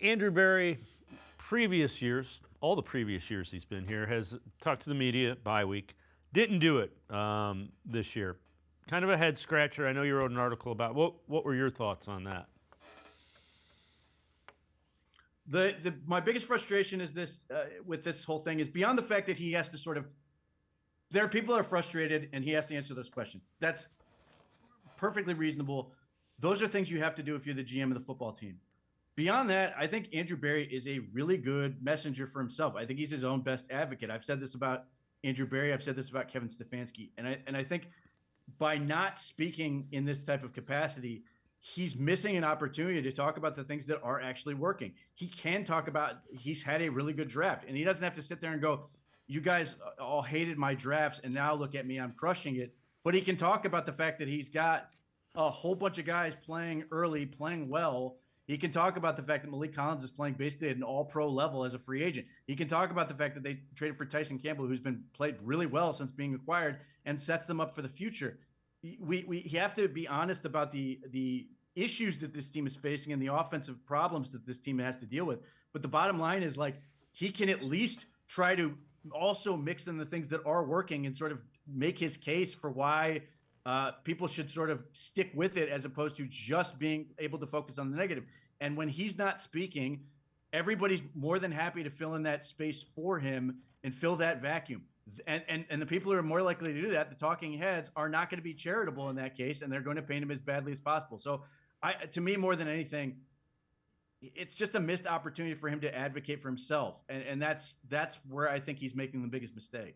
Andrew Berry, previous years, all the previous years he's been here, has talked to the media bye week. Didn't do it this year. Kind of a head scratcher. I know you wrote an article about what were your thoughts on that? My biggest frustration is this with this whole thing is beyond the fact that he has to sort of. There are people that are frustrated, and he has to answer those questions. That's perfectly reasonable. Those are things you have to do if you're the GM of the football team. Beyond that, I think Andrew Berry is a really good messenger for himself. I think he's his own best advocate. I've said this about Andrew Berry. I've said this about Kevin Stefanski, and I think by not speaking in this type of capacity, he's missing an opportunity to talk about the things that are actually working. He can talk about he's had a really good draft, and he doesn't have to sit there and go, "You guys all hated my drafts, and now look at me, I'm crushing it." But he can talk about the fact that he's got a whole bunch of guys playing early, playing well. He can talk about the fact that Malik Collins is playing basically at an all-pro level as a free agent. He can talk about the fact that they traded for Tyson Campbell, who's been played really well since being acquired and sets them up for the future. We have to be honest about the issues that this team is facing and the offensive problems that this team has to deal with. But the bottom line is, like, he can at least try to also mix in the things that are working and sort of make his case for why people should sort of stick with it as opposed to just being able to focus on the negative. And when he's not speaking, everybody's more than happy to fill in that space for him and fill that vacuum. And the people who are more likely to do that, the talking heads, are not going to be charitable in that case, and they're going to paint him as badly as possible. So, to me, more than anything, it's just a missed opportunity for him to advocate for himself, and that's where I think he's making the biggest mistake.